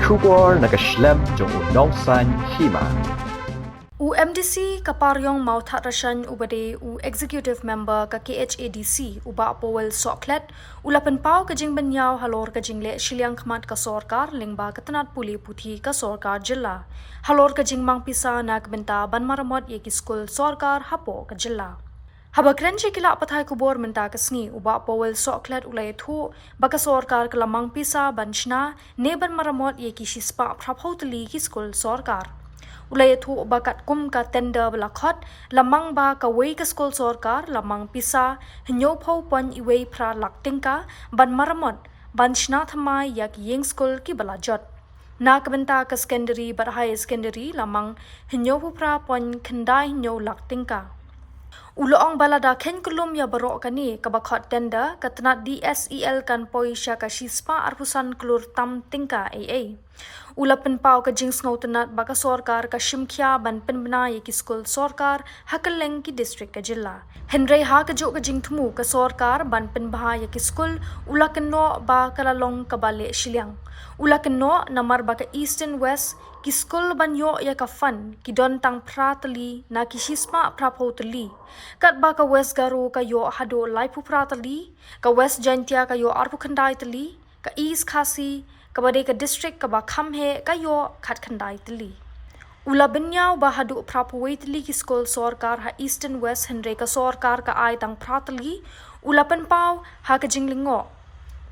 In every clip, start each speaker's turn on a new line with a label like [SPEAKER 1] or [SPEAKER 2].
[SPEAKER 1] Shubor nakaslem jong unongsan hima.
[SPEAKER 2] UMDC kaparyong mauthat rashan ubade executive member ka KHADC uba powel soklet ulapan pau kajing banyaw halor kajing le shiliang khmat ka sorkar lingba katanat puli puthi ka sorkar jilla halor kajing mangpisa nak benta banmaramot ye ki skul sorkar hapo ka jilla habakren je kila pathai kubor menta kasngi uba powel soklet ulai thu baka sorkar kala mangpisa banchna ne banmaramot ye ki shispa praphautli ki skul sorkar ulai thu bakat kum ka tender balakhot lamang ba ka wei ka skol sorkar lamang pisa hinyo phau pon iwei phra laktingka ban maramot ban shna thamai yak yeng skol ki balajot na kabenta ka secondary bar high secondary lamang hinyo phra pon khandai hinyo laktingka uloong balada khen kulum ya barok kani kabakhot tender katnat DSEL kan poisha ka shispa arpusan klur tam tingka AA ulapan pau ka jings ngautanat baka sorkar ka shimkhya ban penbna ye ki skul sorkar hakaleng ki district ka jilla henry ha ka jo ka jing thmu ka sorkar ban penbha ye ki skul ulakan no ba kalalong ka bale shiliang ulakan no namar baka eastern west ki skul ban yo ya ka fan ki don tang pratali na ki shisma prapotali kat ba ka west garu ka yo hado laipu pratali ka west jantia ka yo arpu khandai tali ka east khasi kabade ka district ka ba khamhe ka yo khat khandai tli ula binyaw ba hadu prapwei tli ki skol sorkar ha eastern west henry ka sorkar ka ai tang pratli ula pen paw ha ka jinglingo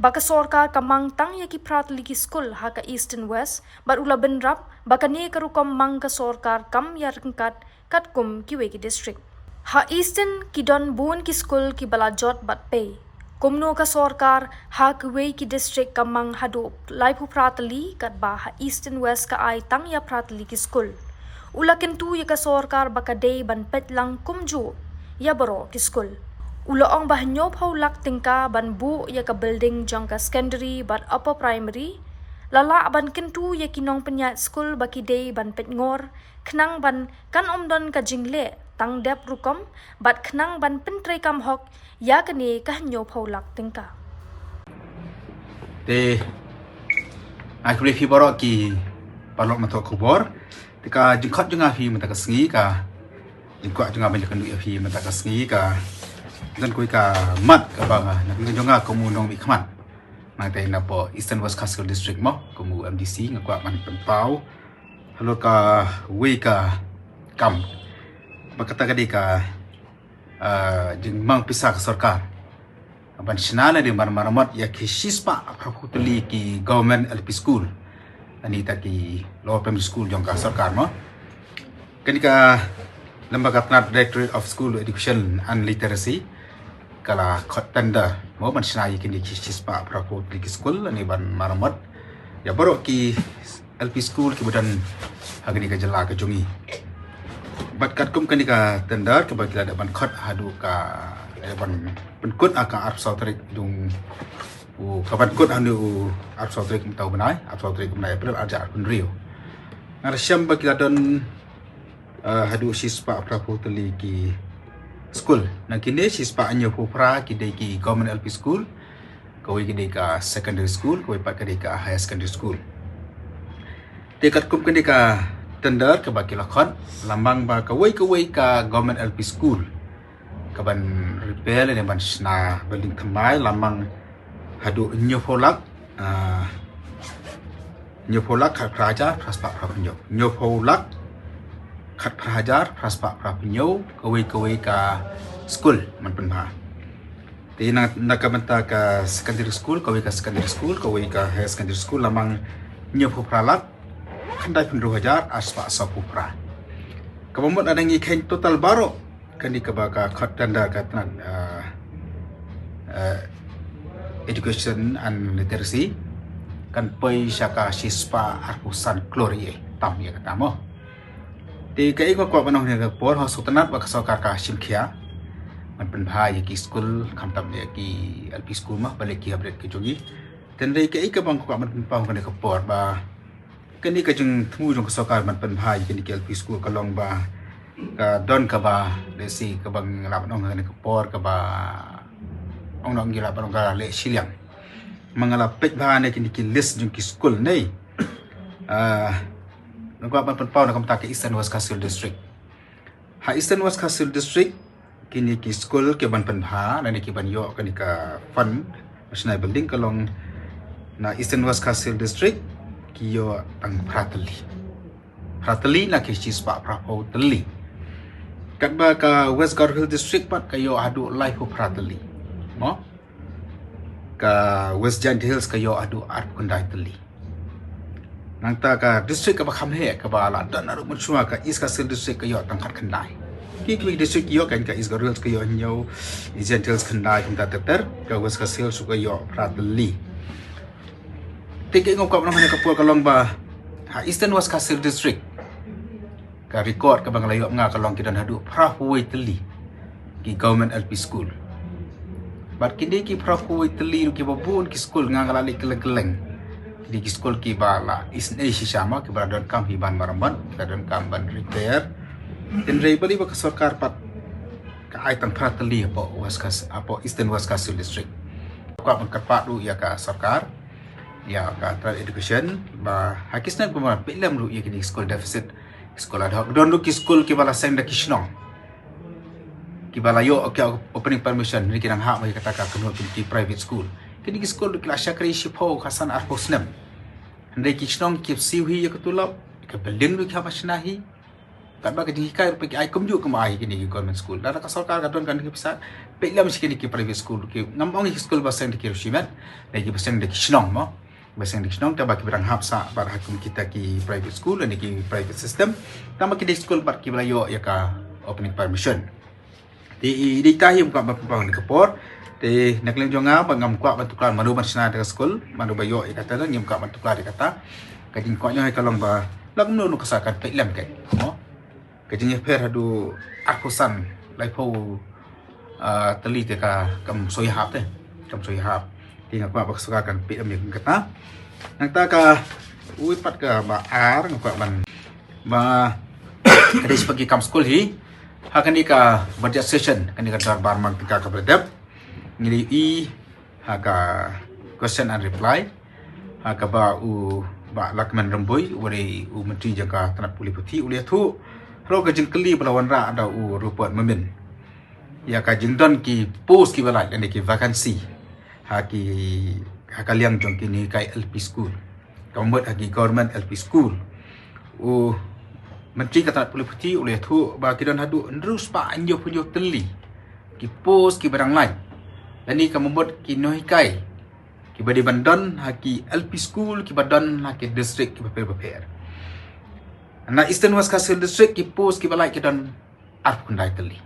[SPEAKER 2] ba ka sorkar ka mang tang ya ki pratli ki skol ha ka eastern west bar ula bin rap ba ka ne ka rukom mang ka sorkar kam ya kat kum ki we ki district ha eastern ki don bun ki skol ki balajot bat pe kumno ka sorkar ha kwei ki district kamang hadu laipu pratali kat ba ha eastern west ka ai tang ya pratali ki skul ulakin tu ya ka sorkar baka day ban pet lang kumju ya baro ki skul ulaong ba hanyo phau lak tingka ban bu ya ka building jang ka secondary but upper primary lala ban kintu ya kinong penyat skul baki day ban pet ngor khnang ban kan omdon ka jingle tang dep rukom bat khnang ban pentre kam hok ya kani ka hanyo phau lak tingka
[SPEAKER 3] te akre fi baro ki palok mato kubor tika jingkot junga fi mata kasngi ka jingkot junga ban kan fi mata kasngi ka dan kui ka mat ka banga na junga komu nong bi khman mang te na po Eastern West Castle District mo komu MDC ngakwa man penpau halo ka we ka kam bakata ka di ka jing mang pisa ka sarkar ban shinala di marmaramot ya ki shispa praputli ki government LP school ani ta ki lower primary school jong ka sarkar mo kani ka lembaga penat Directorate of School Education and Literacy kala khotanda mo ban shinai ki shispa praputli ki school ani ban maramot ya baru ki LP school ki budan hagani ka jala ka jungi bat kat kum kani ka tender ke bagi ada ban khot hadu ka ban penkut aka arp sautrik dung u kaban kut anu arp sautrik tau benai arp sautrik benai april aja pun rio ngarsyam bagi don hadu sispa praputli ki school nang kini sispa anyo pupra ki dei ki government LP school kawai ki dei ka secondary school kawai pat ka dei ka higher secondary school dekat kum kani ka tender ke baki lakon lambang ba kawai ka government LP school kaban repair le ban sna building thamai lambang hadu nyopolak khat praja praspa prapnyo nyopolak khat prajar praspa prapnyo kawai ka school man penha ti na kabanta ka secondary school kawai ka secondary school kawai ka higher secondary school lambang nyopopralak khandai pun hajar aspa sapupra kabamot ada ngi khen total baro kani kabaka khatanda katnan education and literacy kan pai shaka shispa arpusan glory tam ya katamo ti kai ko banong ne por ho sutanat ba kasokar ka shimkhia man pen bhai ki school khamtam ne ki LP school ma balik ki update ki jogi ten dei kai ka bang ko man pen pang kan ka por ba kani ka jeng thmu jong kasokar man pen bhai kani ki LP school ka long ba ka don ka ba desi ka bang lap nong ne ka por ka ba ong nong gila parong ka le shiliang mangala pek ba ne kini ki list jung ki school nei nunggu apa pun pau nak kemta ke Eastern West Castle District. Eastern West Castle District kini ki school ke ban penha dan ki ban yo kan ka fund national building kalong na Eastern West Castle District ki yo tang Prateli na ki spa prapo teli. Kat ba ka West Garhill District pat kayo adu life of Prateli. Mo? Ka West Giant Hills kayo adu art kundai teli. Nang ta ka district ka ba khamhe ka ba la dan aru muchua ka East Castle District kayo tangkat kandai. Ki district yo kan ka East Garhill kayo nyo Giant Hills kandai kan ta ter ka West Castle su kayo Prateli. Tiki ngok ka mana ka pu kalong ba Eastern West Castle District ka record ka bang layo nga kalong kidan hadu Prahuway teli ki government LP school. Bat kini ki Prahuway teli ki babun ki school nga ngalali keleng-keleng. Di ki school ki bala isne sisama ki baradon kam hiban maramban baradon kam ban repair. Dan bali ba ka sarkar pat ka ai tang Prateli apa Eastern West Castle District. Ka ban karpat ru ya ka sarkar ya ka education ba hakisna ko ma pelam ru ya kini school deficit sekolah dah don lu ki school ki bala send kisnong ki bala yo okay opening permission ni kinang hak mai kata ka kenu ki private school kini ki school ki lasya kri shipo hasan arposnem ndai kisnong ki siwi ya ketulap ke building lu ki habashnahi tak ba ki kai pe ai kumju kemai kini ki government school dah ka sarkar ka don kan ki bisa pelam sikini ki private school ki ngambong ki school ba send ki rushiman dai ki send kisnong mo bahasa English nong tabaki berang hapsa bar hakim kita ki private school dan ki private system tama ki school bar ki belayo ya ka opening permission di tahim ka bapang ni kapor di naklem jonga bangam kwa bantuklan manu mansna de school manu bayo ya kata nyim ka bantuklan kata kajing kwa nyoy kalong ba lag nu kasakan pe lem kai mo kajing per hadu akusan lai po teli te ka kam soi hap tinggal apa kesukakan PM yang kata nang ta ka uipat ka ba ar ngok ban ba kada sebagai kam school hi hakan ni ka budget session kan ni ka darbar mag tika ka berdep ngili i haka question and reply haka ba ba lakman remboi wari menteri jaga tanah pulih putih ulia tu ro ka jengkeli belawan ra ada report memin ya ka jingdon ki post ki balai dan ki vacancy hakaliang jong kini kai LP school kambat haki government LP school menteri kata pulih putih oleh tu ba kidan hadu ndrus pa anjo punjo teli ki post ki barang lain dan ni kambat ki noi kai ki badi bandon haki LP school ki badan haki district ki beper na Eastern West Castle District ki post ki balai kidan arp kundai teli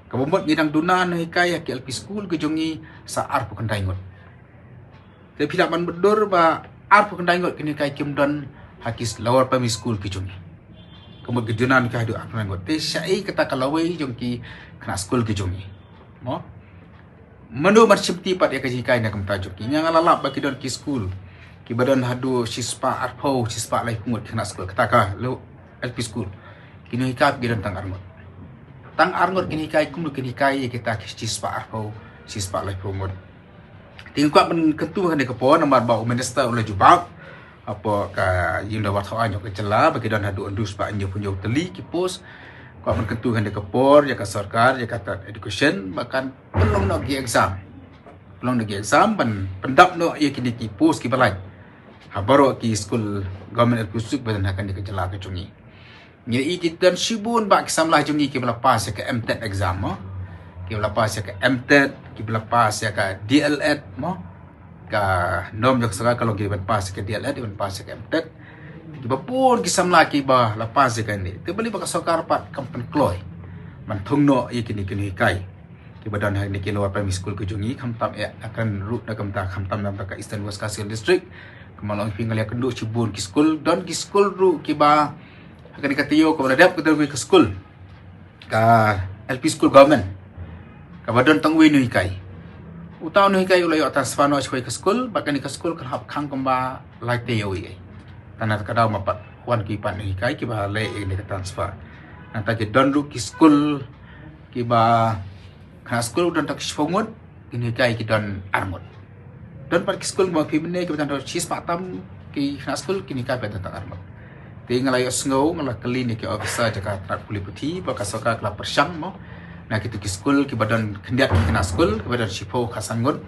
[SPEAKER 3] kabomot ngidang dunan hikai ki LP school ke jongi sa arp kendai ngot te pila ban bedor ba arp kendai ngot kini kai kimdon hakis lower primary school ke jongi kemot gejunan ka hadu arp kendai ngot te syai kata kalawai jongki kena school ke jongi mo menu marchipti pat ya kaji kai na kamta joki nya ngalalap ba kidon ki school ki badan hadu sispa arpo sispa lai pungut kena school kata ka LP school kini hikap gidan tang arngot tang arngot kini kai kum kini kai kita sispa arpo sispa lai pungut tingkat men ketua kan dekepo nomor ba minister oleh jubab apa ka yinda watho anyo ke cela bagi dan hadu endus pa anyo punyo teli ki pos ko men ketua kan dekepor ya ka sarkar ya kata education bahkan belum nak gi exam pendap no ya kini ki pos ki balai habaro ki school government kusuk badan akan dikecela ke cungi ni kita sibun ba kisamlah cungi ki belapas ya ke MTET exam mo ki belapas ya ke MTET ki belapas ya ke DLED mo ka nom jok sara kalau ki belapas ke DLED belapas ya ke MTET ki bapun kisamlah ki ba lepas ya kan ni te beli ba sarkar pat kampen kloy man thungno ya kini kai ki badan ha ni ki lower primary school ke jungi khamtam ya akan root na kamta khamtam nam ka Eastern West Castle District kemalong pingal ya kenduk cibun ki school don ki school ru ki ba akan dikatiyo ko badap ke school ka LP school government ka badon tangwi nu hikai utaw nu hikai ulay atas fano choi ke school bakan ka school kan hap khang kamba like te yoi tanat kadaw mapat wan ki pan hikai ki ba le ni ka transfer nanta ki don ru ki school ki ba ka school don tak shfongot ki hikai ki don armot don par ki school ma pi mene ki dan ro chis patam ki kena school kini ka pada tak armat tinggal ayo sengau ngalah kali ni ki officer jaga trak puli putih baka soka kala persyang mo na kitu ki school ki badan kendiat ki kena school ki badan sipo kasangon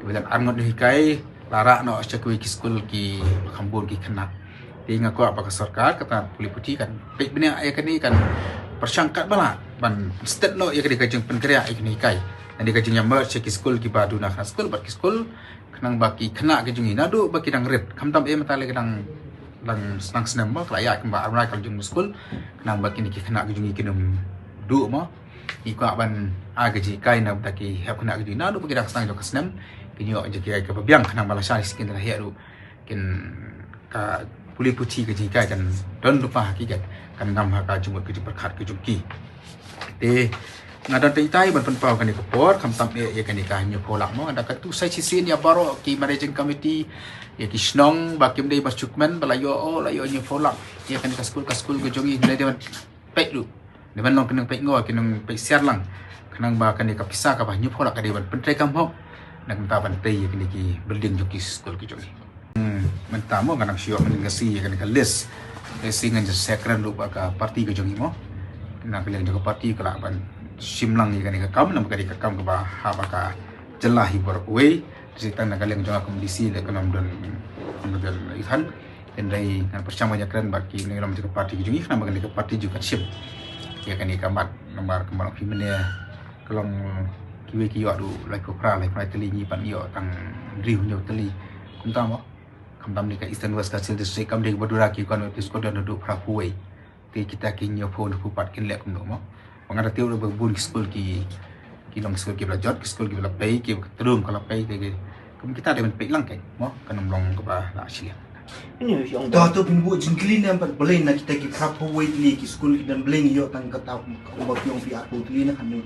[SPEAKER 3] ki badan arngot ni kai lara no cakui ki school ki kambun ki kena tinggal ko apa sarkar kata puli putih kan baik benda ay kani kan persyang kat bala ban state no ya kadi kajeng penkria ay kini kai nanti kajeng yang merge ki school ki badu na school bat ki school kenang baki kena ke jungi nadu baki dang red kamtam matale kedang lang senang senam mo kelaya kemba amrai kal jung school kenang baki ni kena ke jungi kinum du mo ikwa ban aga ji kai na baki hap kena ke jungi nadu baki dang senang jok senam kinyo je ki ke babiang kenang bala syari skin dah heru kin ka puli putih ke ji kai kan don lupa hakikat kan ngam ha ka jumut ke perkhat ke jungki te ngadan teitai ban penpau kan ikopor kamtam ya kan ikahnya polak mo ada katu sai sisin ya baro ki managing committee ya ki snong bakim dei basukmen balayo layo nya polak ya kan ka school ke jongi le dewan pek lu dewan long kenang pek ngo kinang pek siar lang kenang ba kan ka pisah ka banyu polak ka dewan pentrai kam ho nak minta bantai ya ki building joki school ke jongi mentamo kanang sio meningasi ya kan ka list singan je sekren lu ka parti ke jongi mo nak pilih jaga parti kala ban simlang ni kan kam nam kadi kam ke ba ha baka jelah hibur we sitan nak kaleng jong kondisi le kanam dan model ihan endai kan percama jakran baki ni ram jaga parti jungi kan bagi ke parti juga sim ya kan kamat nomor kembang pimene kelong kiwe ki yo du lai ko pra lai teli ni pan yo tang riu nyo teli kum tam kam tam ni ka Eastern West Kacil district kam de badura ki kan ti sko dan du pra puwe ti kita ki nyo phone ku pat kin le kum no mo mengada tiu le berbun school ki long school ki belajar ki school ki bela pay ki terung kalau pay ke kum kita ada pay lang kai mo kanum long ke ba la silia
[SPEAKER 4] ini yang dah tu pinbu jingklin yang boleh nak kita ki prapo wait li ki school dan boleh yo tang kata ko yung pi aku tu ni kan ni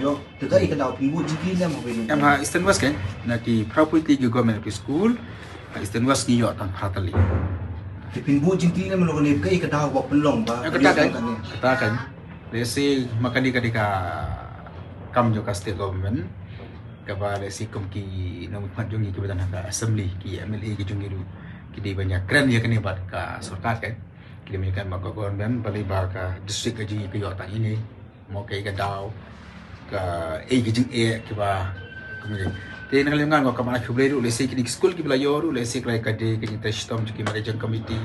[SPEAKER 4] yo tegai ka dah pinbu jingklin yang boleh
[SPEAKER 3] yang ha Eastern West kan nak ki prapo ti government school Eastern West ni yo tang pratali
[SPEAKER 4] di pinbu jingklin yang melong ni kai ka dah wak pelong ba
[SPEAKER 3] kata kan lesi makani kadika kam jo ka state government kaba lesi kum ki nom pat jongi ki badan ka assembly ki MLA ki jongi du ki di banyak keren ya kani bat ka sarkar kan ki di kan mak government bali ba ka district ka jongi ki yo tang ini mo kai ka daw ka ki jing ki ba kumile te nang lengan ko kamana khuble du lesi ki school ki bla yo du lesi ka de ki testom ki managing committee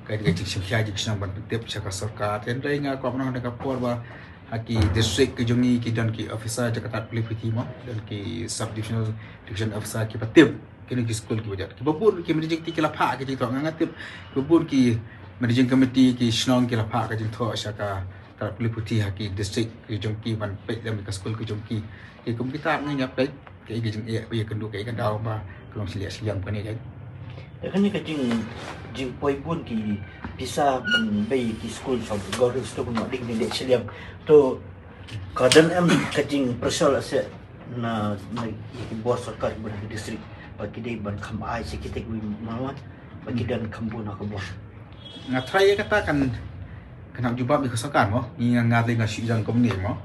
[SPEAKER 3] kai kai cik syah cik senang ban tip cakap sarkar dan rai nga ko apna ka por ba haki district ke jongi ki dan ki officer Jakarta Police Putih mo dan ki subdivisional division officer ki patip kini ki school ki bajat ki babur ki managing ti ki lapha ki to nga tip babur ki managing committee ki snong ki lapha ka jing tho syaka Jakarta Police Putih haki district ki jongki ban pe dam ka school ki jongki ki kum kita nganya pe ki jing ya kendu kai kan daw ba kelong silia kan ni kan
[SPEAKER 4] kan ni ka jing poi pun ki bisa menbai ki school so gor sto pun dik ni seliam to kadan am ka jing persal ase na ki bos sarkar ber district bagi dei ban kham ai se kita ki mawan bagi dan kambun ka bos
[SPEAKER 3] ngatrai kata kan kenap jumpa bi sarkar mo ni ngat le ngasi jang komni mo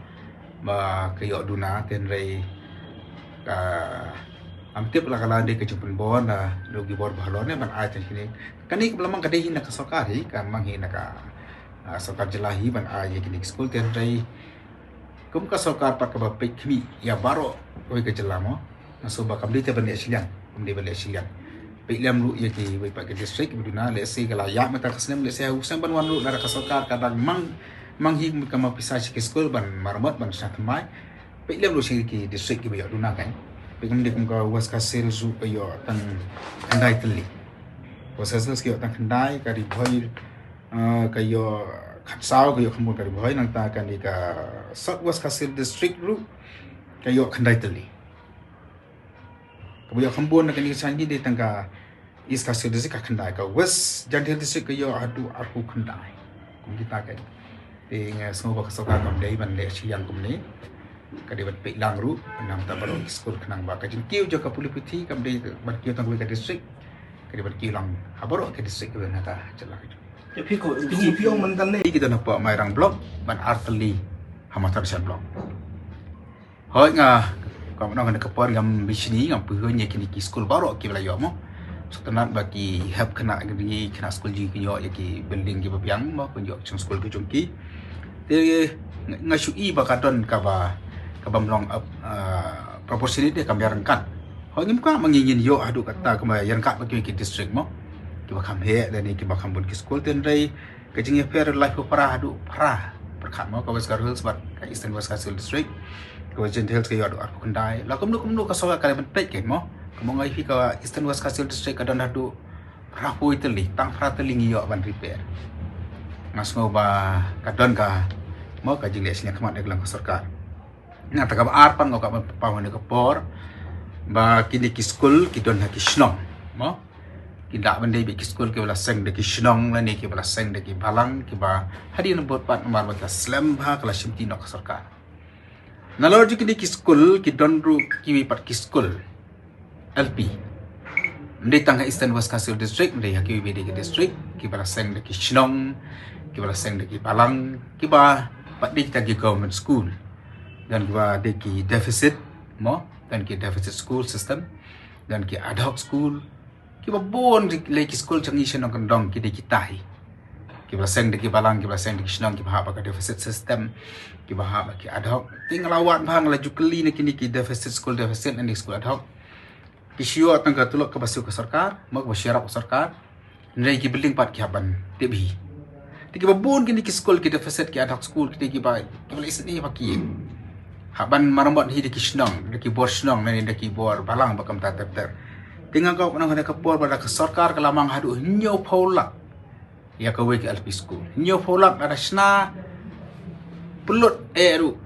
[SPEAKER 3] ba kayo duna ten rei ka amtip la kala de ke jupun bon na logi bor balon ne ban ai tan kini kani belamang kadai hin ka sarkar hi kan mang hin ka sarkar jelahi ban ai kini school ten rei kum ka sarkar pat ka ba pe khmi ya baro oi ke jelamo na so ba kam de te ban silian kum de ban silian pe lam lu ye ki wi pa ke district biduna le se kala ya mata kasnem le se usan ban wan lu na ka sarkar ka ban mang hi ka ma pisah ke school ban marmat ban sat mai pe lam lu se ki district ki ba duna kan Pagam di kumka was kasel su kayo tang kandai teli. Proses kayo tang kandai kari boy kayo katsao kayo kamu kari boy nang ta kan di ka South West Kasel district ru kayo kandai teli. Kamu kambun nak ni sanji di tangka East Kasel district ka kandai ka West Jantil district kayo adu aku kandai. Kum kita kan. Ting semua kasoka kam dei ban le siang kum ni. Kadi bat pe lang ru nam ta baro school kanang ba ka jin kiu jo ka Police Putih kam de bat kiu tang ka district kadi bat kiu lang habaro ka district ba na ka jala ka
[SPEAKER 4] tapi ko piong mantan ne
[SPEAKER 3] kita na pa mai rang blok ban arteli hamatar san blok hoi nga ka na ka por ngam bisni ngam pu nya kini ki school baro ki bla yo mo Setelah bagi help kena school ji kinyo yaki building ki babiang mo kunyo chung school ki jungki te ngasui ba kadon ka ba mlong proportionate dia kambiaran kan ho ngim ka mangingin yo adu kata ka yan ka bagi ki district mo ki ba kham he dan ki ba kham bun ki school ten dai ka jing fair life para adu para perkhat mo ka wes garul sebat ka Eastern West Council district ka jen health ka yo adu ar kandai la kumnu ka soga ka ben pek ke mo Kemongai fi ka Eastern West Council District ka dan hadu rapoi teli tang prateli ngiyo ban repair. Ngas ngo ba kadon ka mo ka jile sini kemat de gelang sarkar. Nah ta ka arpan ngo ka pawan ka por ba kini ki school ki don ha ki snong mo. Ki dak bende bi ki school ki wala seng de ki snong la ni ki wala seng de ki balang ki ba hadi nombor pat nomor ba slam ba kala simti no ka sarkar. Nalor ji kini ki school ki don ru ki wi pat ki school LP. Mendai tangga Eastern West Council District, mendai haki BD district, kita seng deki Shinong, kita seng deki Palang, kita pak di kita government school, dan kita deki deficit, mo, dan kita deficit school system, dan kita ad hoc school, kita bon leki school canggih Shinong kendong kita kitai, kita seng deki Palang, kita seng deki Shinong, kita hak pakai deficit system, kita hak pakai ad hoc, tinggal awak bang laju keli ni deficit school deficit dan school ad hoc. Kisio atang ka tulok ka basu ka sarkar mag masyarap ka sarkar nai ki building pat ki haban tebi tiki babun kini ki school ki deficit ki ad hoc school ki ba isni paki haban marambot hi de ki snong de ki bor snong nai de ki bor balang bakam ta ter tinggal kau nang ka bor pada ka sarkar ka lamang hadu nyo paulak ya ka we ki LP school nyo paulak ada sna pulut eru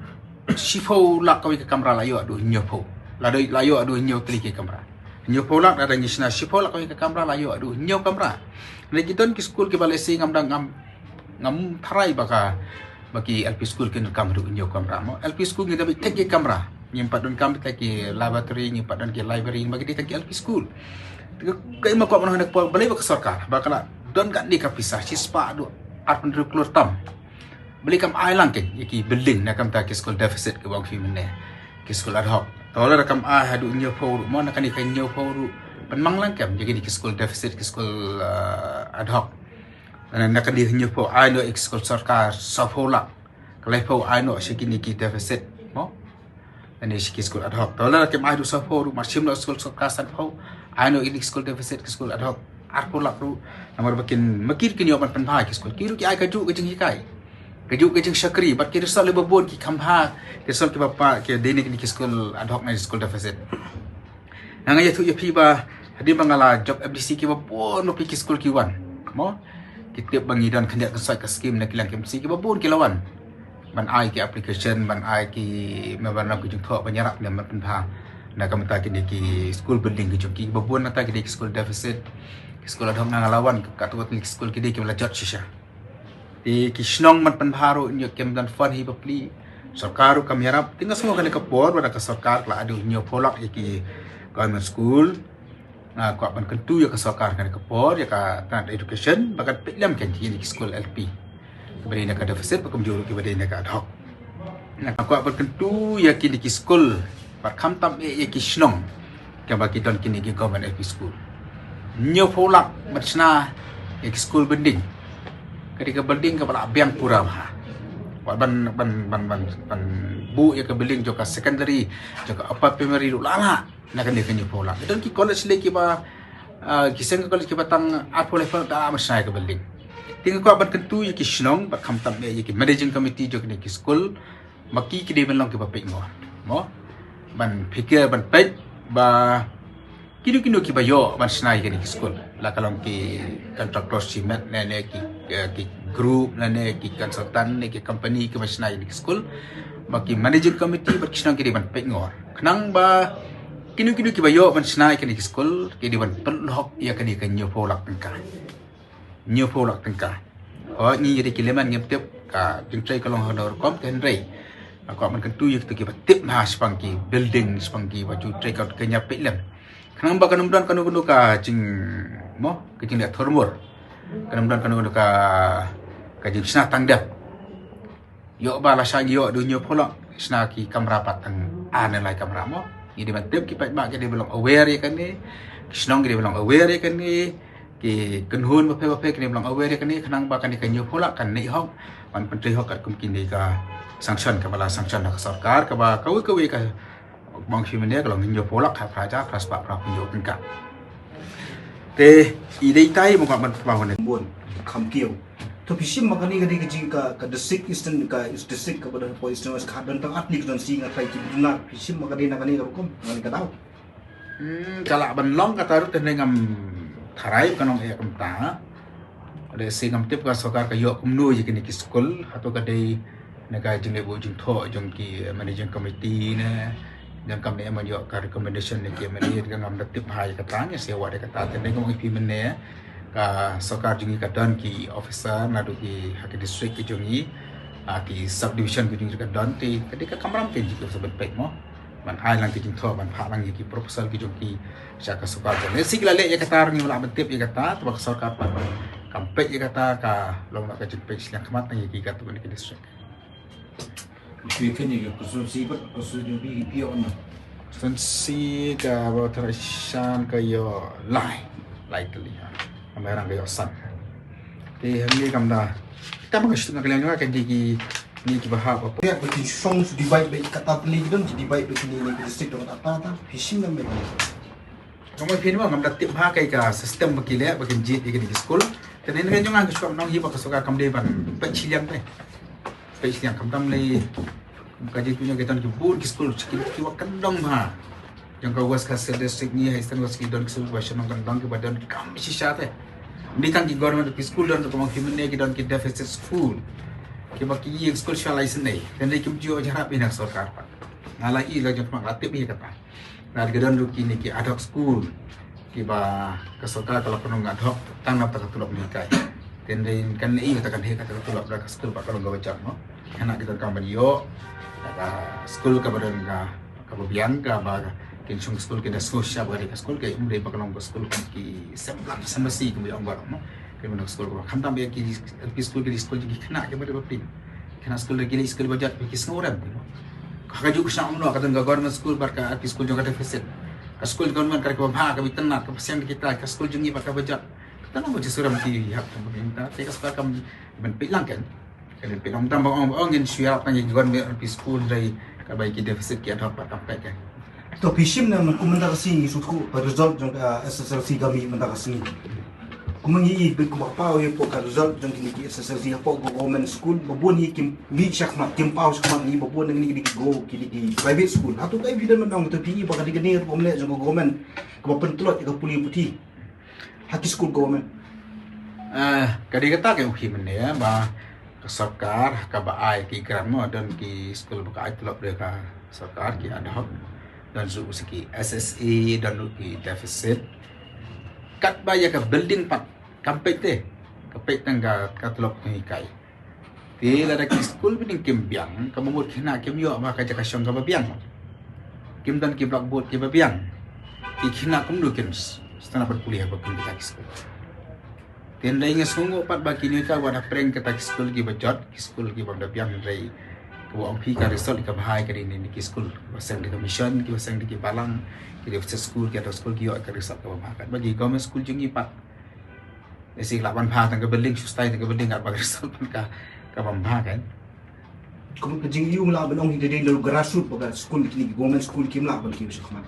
[SPEAKER 3] sifau lak ka we ka kamera layo adu nyo pau layo adu nyo klik ki kamera nyo polak ada nyisna sipolak kau ke kamera layo aduh nyo kamera lagi ton ki school ki balesi ngam tharai baki LP school ki kamera nyo kamera mo LP school ni dapat take kamera nyimpat don kam take laboratory nyimpat don ki library bagi dia take LP school kai ma ko mana nak balai bak sarkar bakala don kan di kapisah sispa adu arpun keluar tam beli kam ailang ke ki building nak kam ta ki school deficit ke bang fi mene ki school ad hoc Tolong rakam hadu nyo poru, mana kan ikan nyo poru, penmang langkam jadi di school deficit, school ad hoc. Dan nak di nyo poru, no school sarkar, safolak, kalau poru no sekini ki deficit, mo, dan di school ad hoc. Tolong rakam hadu saforu, macam no school sarkar san poru, no ini school deficit, school ad hoc. Arpolak ru, namar makin kini oman penpai school, kiru ki ai kaju kejeng hikai. Kejuk kejeng syakri, bat kira soal lebabon ki kamha, kira soal ki bapa ki deni ki school ad hoc na school deficit. Nang ayat tu ya pi ba hadi bangala job FDC ki babon no pi ki school ki wan. Mo kita bangi dan kendak kesai ke skim nak kilang KMC ki babon ki lawan. Ban ai ki application, ban ai ki mebarna ki jungthok penyarap dan penpha. Nak kamta ki ki school building ki jungki babon nata ki school deficit, school ad hoc nang lawan ka tu ki school ki ki melajat shisha. Di kisnong man panharu nyo kem dan fun hi bapli sarkaru kam yarap tinggal semua kan kapor pada ka sarkar la adu nyo polak ki government school na ko ban kentu ya ka sarkar kan kapor ya ka tan education bakat pilam kan ki school LP kemudian ka deficit pakum juru kemudian ka ad hoc na ko ban kentu ya ki school par kham tam ya kisnong ka bagi don kini ki government LP school nyo polak matsna ya ki school bending ketika building ke biang pura ha ban bu ya ke building joka secondary joka upper primary lala nak dia kenyu pola dan ki college lagi ba kiseng college ki batang apa level ta masai ke building tinggal ko ban kentu ya ki snong ba kham tam ya ki managing committee joka ni ki school maki ki de melong ki ba pek mo ban fikir ban pek ba kini ki bayo ban snai ke ni ki school la kalong ki kontraktor simet ne ki group ne ki konsultan ne ki company ki masnai ni school baki managing committee ber kisnang ki ban pek ngor kenang ba kini ki bayo ban snai ke ni school ki di ban pelok ya ke ni kan nyo polak tengka oh ni jadi kileman ngep ka jingtrai kalong hodor kom ten rei aku man kentu ya ki batip ha spangki building spangki baju trai ka kenya pelem kenang ba kanum dan kanu ka jing mo kejing dak thormur kanam kanu ka jing sna tangdap yo ba la sa yo du nyo polok sna ki kamera patang ane lai kamera mo ini mantep ki pat ba ke dia belum aware ya kan ni kisnong kini belum aware kan ni ki kenhun bape kini belum aware kan ni kenang bahkan ni kanyu pula kan ni hok man penteri hok kat kumkin ni ka sanction ka bala sanction ka sarkar ka ba kau ka bang human dia kalau nyo pula ka praja praspa pra nyo kan ka te idei tai mo ka man pa hone
[SPEAKER 4] buồn kham kieu to pisim makani ka jing ka the sick eastern ka is the sick ka pada po eastern ka dan tang atlik don singa kai ki dunar pisim makani na kani ka hukum ngani ka daw
[SPEAKER 3] kalau banlong kata rut dengan tharai kanong e kamta ada singam tip ka sokar ka yok kumnu je kini ki school atau ka dei naga jeng lebu jeng tho jeng ki managing committee ne jeng kam ne man yok ka recommendation ne ki mani ka ngam tip hai ka tanya sewa de kata te ngom pi mene ka sokar jeng ka don ki officer na do ki hak district ki jongi ki subdivision ki jeng ka don ti ketika kamram ke ji ko sebet pek mo man ai lang ki jeng tho man pha lang ki proposal ki jong ki saka sokar jeng sikla le ya kata ngi la tip ya kata to sokar pa kampek ya kata ka long nak ka jeng pek silang kemat ngi ki kata ki district
[SPEAKER 4] Kan ni konsulsi pat konsulsi bi pion
[SPEAKER 3] Konsulsi ka bautarasan kayo likely amerang kayo san ti hami kamda kita magasito na kailangan ka di ki bahab apa
[SPEAKER 4] ya betul song divide by kata peli don divide by ni district don apa fishing na me
[SPEAKER 3] kamu pin mo kamda tip ha kay ka system makile bakin jit di school tenin men jong ang gusto nong hiba ka suka kamde ban pechiliang te pechiliang kamdam le kaji punya kita ni bur ki school ki wakan dong ha yang kau was ka district ni hai stan was ki don ki version ng dong ki badan kam si syate ni kan ki government ki school don ko human ne ki don ki deficit school ki baki yi school specialize nei kan dei kim jo jarap ina sarkar pa nala i la jot mak latip ni kata na ki don ki ni ki ad hoc school ki ba ka sarkar kalau penong ad hoc tang nap ta tulok ni kai kan dei kan i ta kan he ka tulok ka school pa kalau gawa jam no anak kita kan banyo ka school ka badan ka babian ka ba kin chung school kita sosial bari ka school ka umre pa kalong school ki semblang semasi ko yang bar no ke mana school ko kham tam be ki school ki khna ke bari bapin khna school ki school bajat ki snoran no ka ju sa umno ka tang government school bar ka school jo ka deficit ka school government ka ko bha ka bitanat ka pasien kita ka school jungi ba ka bajat tanong mo suram ki hak pemerintah te ka sekolah kam ben pilang kan kan pinong tambang ngin siap kan juan me school dari ka baiki deficit ki ada pat sampai kan
[SPEAKER 4] to pisim na kumanda kasi ni sutku pa result jong SSLC kami manda kasi kumangi be ko pa o po ka result jong kini SSLC po government school babon ni kim mi sak na kim pa sa ni babon ni go kini private school ato kay bidan man to pingi ba kadi ganir pomle jong government ko pentulot ka puli puti haki school government
[SPEAKER 3] kadi kata ke uhi mene ya ba sarkar ka ba ai ki kran mo dan ki school ba ai tulop de ka sarkar ki ad hoc dan su ki SSA dan ki deficit kat ba ya ka building pat kampek te kapek tangga ka tulop ni kai ti la da ki school bining kim biang ka mumut khina kim yo ba ka jaka syong ka ba biang kim dan ki blackboard ki ba biang ki khina kum du kim setengah berkuliah ba kim kita ki school tenda ingat sungguh pat bagi ni ka wada prank kata school ki bajot school ki bang dapiang rai ko ang pi ka result ka bahai ka ni ki school basang di commission ki basang di ki balang ki di school ki ada school ki yo ka result ka bahai bagi government school jungi pat esi lawan pha tang ka building sustai tang ka building ka bagi result ka bahai kan
[SPEAKER 4] kung kajing yung laban ong hindi din grassroots pag school kini government school kim laban kim sa kaman